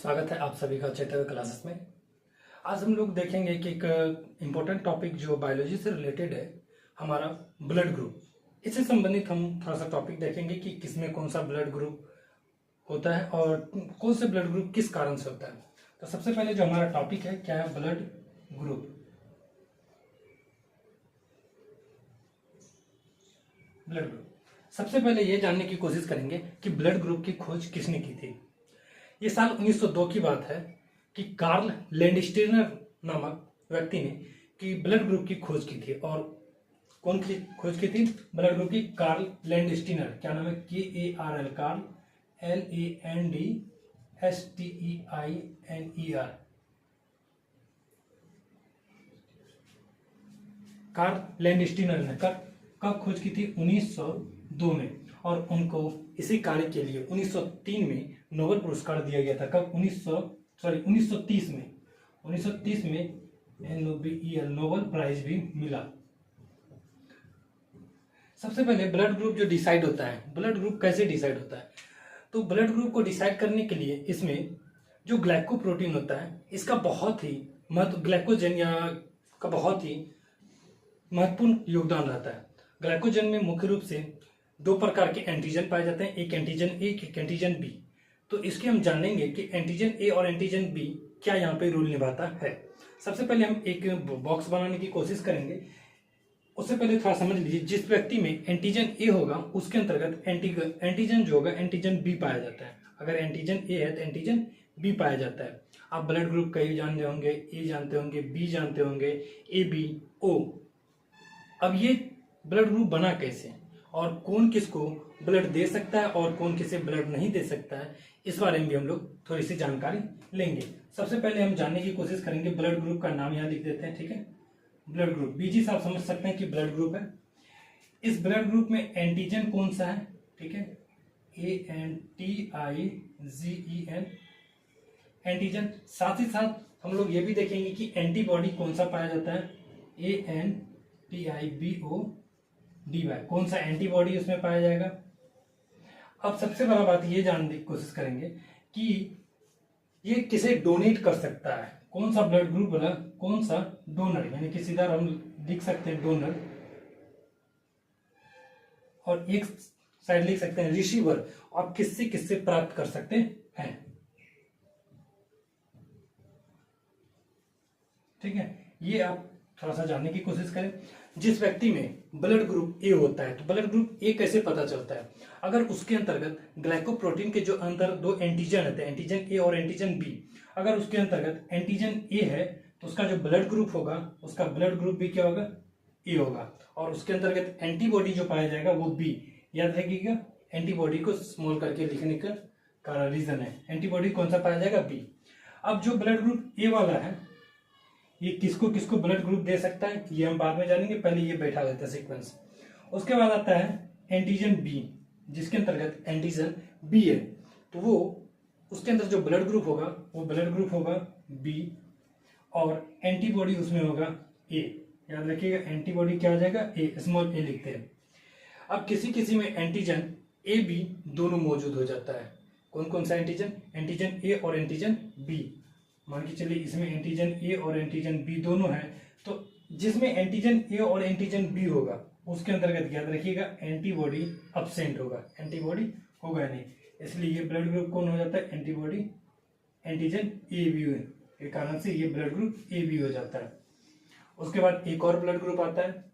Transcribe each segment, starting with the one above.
स्वागत है आप सभी का चैतन्य क्लासेस में। आज हम लोग देखेंगे कि एक इम्पोर्टेंट टॉपिक जो बायोलॉजी से रिलेटेड है, हमारा ब्लड ग्रुप। इससे संबंधित हम थोड़ा सा टॉपिक देखेंगे कि किसमें कौन सा ब्लड ग्रुप होता है और कौन से ब्लड ग्रुप किस कारण से होता है। तो सबसे पहले जो हमारा टॉपिक है क्या है, ब्लड ग्रुप। ब्लड ग्रुप सबसे पहले ये जानने की कोशिश करेंगे कि ब्लड ग्रुप की खोज किसने की थी। ये साल 1902 की बात है कि कार्ल लैंडस्टीनर नामक व्यक्ति ने कि ब्लड ग्रुप की खोज की थी। और कौन की खोज की थी? ब्लड ग्रुप की कार्ल लैंडस्टीनर। क्या नाम है? KARL, Karl LANDSTEINER। Karl Landsteiner ने कब खोज की थी? 1902 में। और उनको इसी कार्य के लिए 1903 में नोबेल पुरस्कार दिया गया था। कब? 1930 में। 1930 में NOBEL नोबेल प्राइज भी मिला। सबसे पहले ब्लड ग्रुप जो डिसाइड होता है, ब्लड ग्रुप कैसे डिसाइड होता है? तो ब्लड ग्रुप को डिसाइड करने के लिए इसमें जो ग्लाइकोप्रोटीन होता है, इसका बहुत ही ग्लाइकोजन या का बहुत ही महत्वपूर्ण योगदान रहता है। ग्लाइकोजन में मुख्य रूप से दो प्रकार के एंटीजन पाए जाते हैं, एक एंटीजन ए, एक एंटीजन बी। तो इसके हम जानेंगे कि एंटीजन ए और एंटीजन बी क्या यहाँ पे रोल निभाता है। सबसे पहले हम एक बॉक्स बनाने की कोशिश करेंगे। उससे पहले थोड़ा समझ लीजिए, जिस व्यक्ति में एंटीजन ए होगा उसके अंतर्गत एंटीजन जो होगा एंटीजन बी पाया जाता है। अगर एंटीजन ए है तो एंटीजन बी पाया जाता है। आप ब्लड ग्रुप कई जानते होंगे, ए जानते होंगे, बी जानते होंगे, ABO। अब ये ब्लड ग्रुप बना कैसे और कौन किसको ब्लड दे सकता है और कौन किसे ब्लड नहीं दे सकता है, इस बारे में भी हम लोग थोड़ी सी जानकारी लेंगे। सबसे पहले हम जानने की कोशिश करेंगे, ब्लड ग्रुप का नाम यहाँ लिख देते हैं, ठीक है। ब्लड ग्रुप BG से आप समझ सकते हैं कि ब्लड ग्रुप है। इस ब्लड ग्रुप में एंटीजन कौन सा है? ठीक है, ANTIGEN एंटीजन। साथ ही साथ हम लोग ये भी देखेंगे कि एंटीबॉडी कौन सा पाया जाता है, ANTIBODY कौन सा एंटीबॉडी उसमें पाया जाएगा। अब सबसे बड़ा बात ये जानने की कोशिश करेंगे कि ये किसे डोनेट कर सकता है, कौन सा ब्लड ग्रुप वाला, कौन सा डोनर, यानी कि सीधा हम लिख सकते हैं डोनर और एक साइड लिख सकते हैं रिसीवर। आप किससे किससे प्राप्त कर सकते हैं, ठीक है। ये आप थोड़ा सा जानने की कोशिश करें। जिस व्यक्ति में ब्लड ग्रुप ए होता है, तो ब्लड ग्रुप ए कैसे पता चलता है? अगर उसके अंतर्गत ग्लाइकोप्रोटीन के जो अंदर दो एंटीजन होते हैं, एंटीजन ए और एंटीजन बी, अगर उसके अंतर्गत एंटीजन ए है तो उसका जो ब्लड ग्रुप होगा, उसका ब्लड ग्रुप भी क्या होगा? ए होगा। और उसके अंतर्गत एंटीबॉडी जो पाया जाएगा वो बी। याद रखिएगा, एंटीबॉडी को स्मॉल करके लिखने का रीजन है। एंटीबॉडी कौन सा पाया जाएगा? बी। अब जो ब्लड ग्रुप ए वाला है, ये किसको किसको ब्लड ग्रुप दे सकता है, ये हम बाद में जानेंगे। पहले ये बैठा देता है सीक्वेंस। उसके बाद आता है एंटीजन बी, जिसके अंतर्गत एंटीजन बी है, तो वो उसके अंदर जो ब्लड ग्रुप होगा वो ब्लड ग्रुप होगा बी और एंटीबॉडी उसमें होगा ए। याद रखिएगा, एंटीबॉडी क्या आ जाएगा? ए, स्मॉल ए लिखते हैं। अब किसी किसी में एंटीजन ए बी दोनों मौजूद हो जाता है। कौन कौन सा एंटीजन? एंटीजन ए और एंटीजन बी। मान के चलिए इसमें एंटीजन ए और एंटीजन बी दोनों हैं, तो जिसमें एंटीजन ए और एंटीजन बी होगा उसके अंतर्गत याद रखिएगा एंटीबॉडी अब्सेंट होगा, एंटीबॉडी होगा नहीं। इसलिए ये ब्लड ग्रुप कौन हो जाता है? एंटीबॉडी एंटीजन ए बी के कारण से ये ब्लड ग्रुप ए बी हो जाता है। उसके बाद एक और ब्लड ग्रुप आता है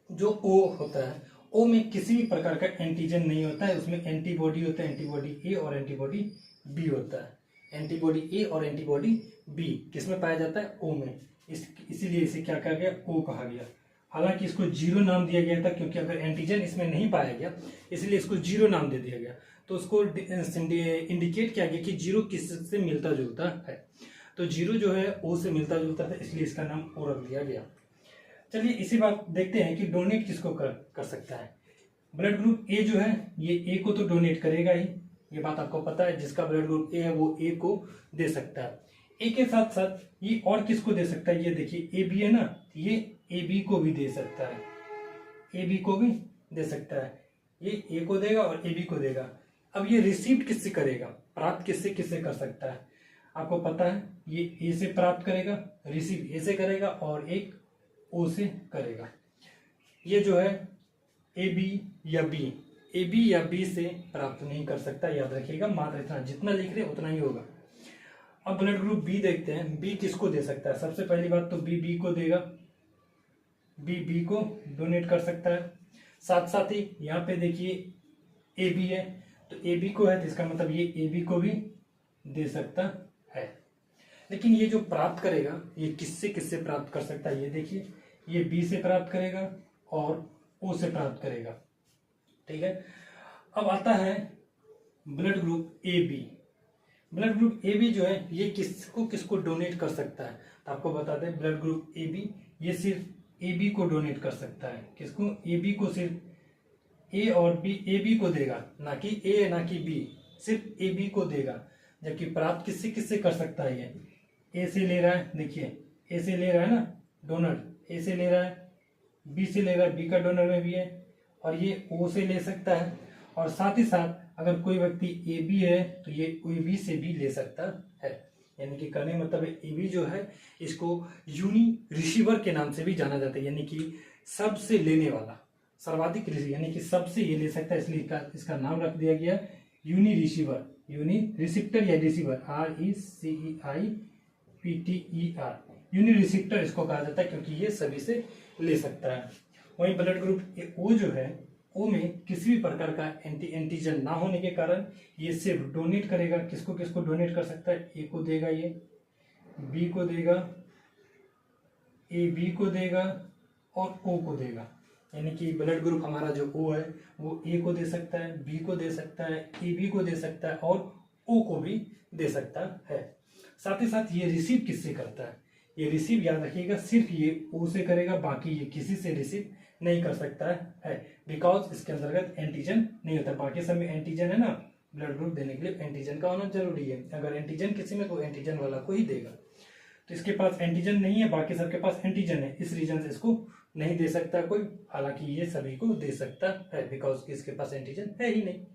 जो ओ होता है। ओ में किसी भी प्रकार का एंटीजन नहीं होता है, उसमें एंटीबॉडी होता है, एंटीबॉडी ए और एंटीबॉडी बी होता है। एंटीबॉडी ए और एंटीबॉडी बी किसमें पाया जाता है? ओ में। इसीलिए इसे क्या कहा गया? ओ कहा गया। हालांकि इसको जीरो नाम दिया गया था, क्योंकि अगर एंटीजन इसमें नहीं पाया गया इसलिए इसको जीरो नाम दे दिया गया। तो उसको इंडिकेट किया गया कि जीरो किससे मिलता जुलता है, तो जीरो जो है ओ से मिलता जुलता था, इसलिए इसका नाम ओ रख दिया गया। चलिए इसी बात देखते हैं कि डोनेट किसको कर सकता है। ब्लड ग्रुप ए जो है ये ए को तो डोनेट करेगा ही, ये बात आपको पता है। जिसका ब्लड ग्रुप ए है वो ए को दे सकता है। ए के साथ साथ ये और किसको दे सकता है? ये देखिए ए बी है ना, ये ए बी को भी दे सकता है, ए बी को भी दे सकता है। ये ए को देगा और ए बी को देगा। अब ये रिसीव किससे करेगा, प्राप्त किससे किससे कर सकता है, आपको पता है ये ए से प्राप्त करेगा, रिसीव ए से करेगा और एक ओ से करेगा। ये जो है ए बी या बी से प्राप्त नहीं कर सकता, याद रखिएगा, मात्र इतना जितना लिख रहे उतना ही होगा। अब ब्लड ग्रुप बी देखते हैं, बी किसको दे सकता है। सबसे पहली बात तो बी को देगा, बी को डोनेट कर सकता है। साथ साथ ही यहाँ पे देखिए ए बी है, तो ए बी को है तो इसका मतलब ये ए बी को भी दे सकता है। लेकिन ये जो प्राप्त करेगा ये किससे किससे प्राप्त कर सकता है, ये देखिए, ये बी से प्राप्त करेगा और ओ से प्राप्त करेगा, ठीक है। अब आता है blood group A B. Blood group A B जो है ये किसको किसको डोनेट कर सकता है, तो आपको बता दें ब्लड ग्रुप ए बी ये सिर्फ ए बी को डोनेट कर सकता है। किसको, ए बी को, सिर्फ ए और बी, ए बी को देगा, ना कि ए ना कि बी, सिर्फ ए बी को देगा। जबकि प्राप्त किससे किससे कर सकता है, ये ए से ले रहा है, देखिए ए से ले रहा है ना डोनर, ए से ले रहा है, बी से ले रहा है, बी का डोनर में भी है, और ये ओ से ले सकता है। और साथ ही साथ अगर कोई व्यक्ति ए बी है तो ये ए बी से भी ले सकता है। यानी कि कहने का मतलब ए बी जो है इसको यूनि रिसीवर के नाम से भी जाना जाता है, यानी कि सबसे लेने वाला, सर्वाधिक रिसीवर, यानी कि सबसे ये ले सकता है, इसलिए इसका नाम रख दिया गया यूनि रिसीवर, यूनि रिसिप्टर या रिसीवर, RECEIPTER, यूनि रिसिप्टर इसको कहा जाता है क्योंकि ये सभी से ले सकता है। वहीं ब्लड ग्रुप ओ जो है, ओ में किसी भी प्रकार का एंटीजन ना होने के कारण ये सिर्फ डोनेट करेगा। किसको किसको डोनेट कर सकता है, ए को देगा, ये बी को देगा, ए बी को देगा और ओ को देगा। यानी कि ब्लड ग्रुप हमारा जो ओ है वो ए को दे सकता है, बी को दे सकता है, ए बी को दे सकता है और ओ को भी दे सकता है। साथ ही साथ ये रिसीव किससे करता है, ये रिसीव याद रखिएगा सिर्फ ये ओ से करेगा, बाकी ये किसी से रिसीव नहीं कर सकता है, बिकॉज इसके अंतर्गत एंटीजन नहीं होता। बाकी सब में एंटीजन है ना, ब्लड ग्रुप देने के लिए एंटीजन का होना जरूरी है। अगर एंटीजन किसी में तो एंटीजन वाला को ही देगा, तो इसके पास एंटीजन नहीं है, बाकी सबके पास एंटीजन है, इस रीजन से इसको नहीं दे सकता कोई। हालांकि ये सभी को दे सकता है बिकॉज इसके पास एंटीजन है ही नहीं,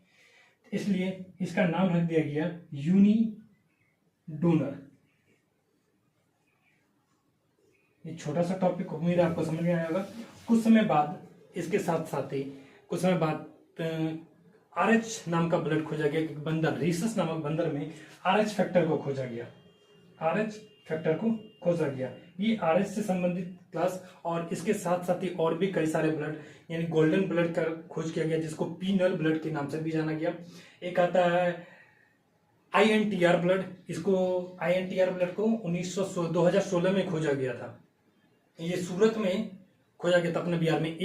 इसलिए इसका नाम रख दिया गया यूनि डोनर। ये छोटा सा टॉपिक उम्मीद है आपको समझ में आया होगा। कुछ समय बाद इसके साथ साथ ही कुछ समय बाद RH नाम का ब्लड खोजा गया, एक बंदर, रीसस नामक बंदर में RH फैक्टर को खोजा गया, RH फैक्टर को खोजा गया। ये RH से संबंधित क्लास और इसके साथ साथ ही और भी कई सारे ब्लड यानी गोल्डन ब्लड का खोज किया गया, जिसको पीनल ब्लड के नाम से भी जाना गया। एक आता है INTR ब्लड, इसको INTR ब्लड को 2016 में खोजा गया था। ये सूरत में खोजा गया था अपने बिहार में,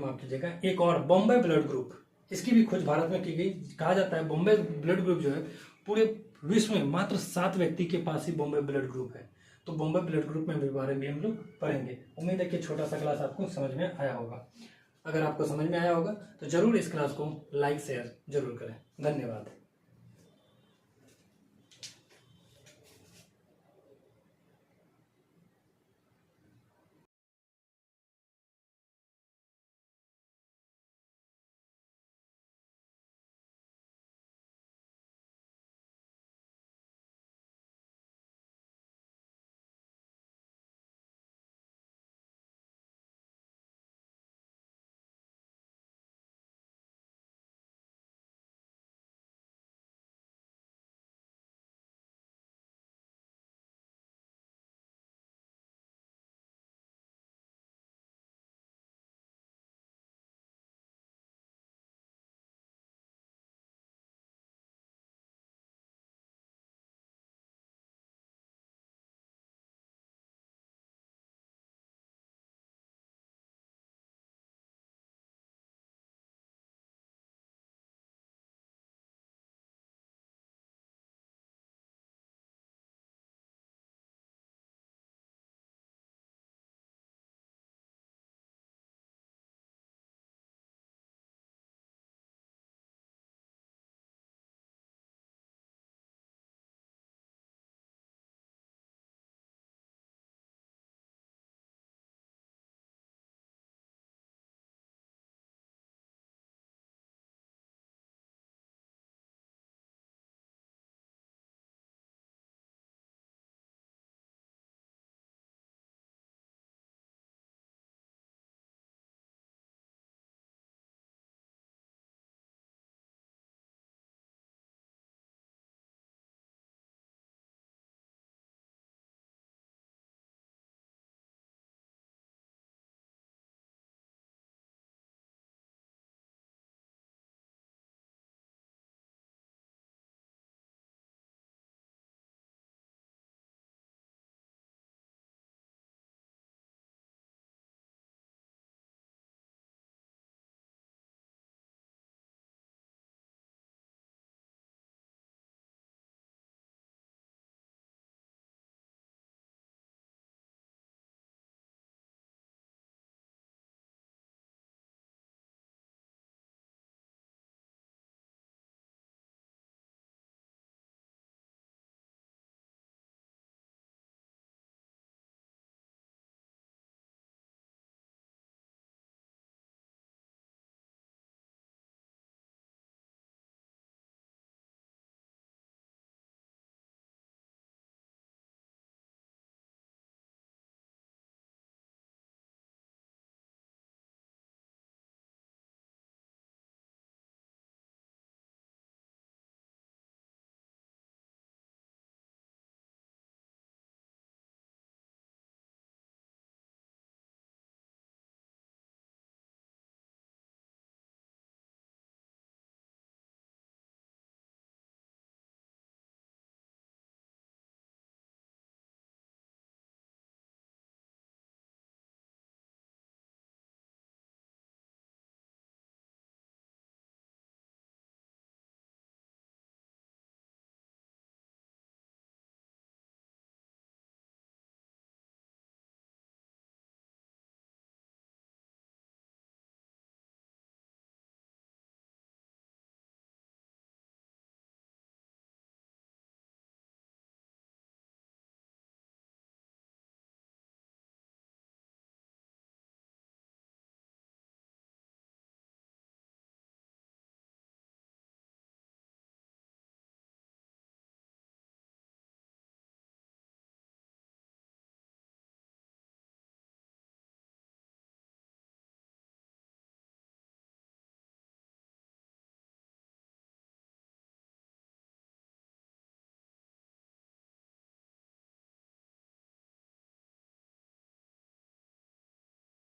माफ कीजिएगा। एक और बॉम्बे ब्लड ग्रुप, इसकी भी खोज भारत में की गई। कहा जाता है बॉम्बे ब्लड ग्रुप जो है पूरे विश्व में मात्र 7 व्यक्ति के पास ही बॉम्बे ब्लड ग्रुप है। तो बॉम्बे ब्लड ग्रुप में भी बारे में हम लोग पढ़ेंगे। उम्मीद है कि छोटा सा क्लास आपको समझ में आया होगा। अगर आपको समझ में आया होगा तो जरूर इस क्लास को लाइक शेयर जरूर करें। धन्यवाद।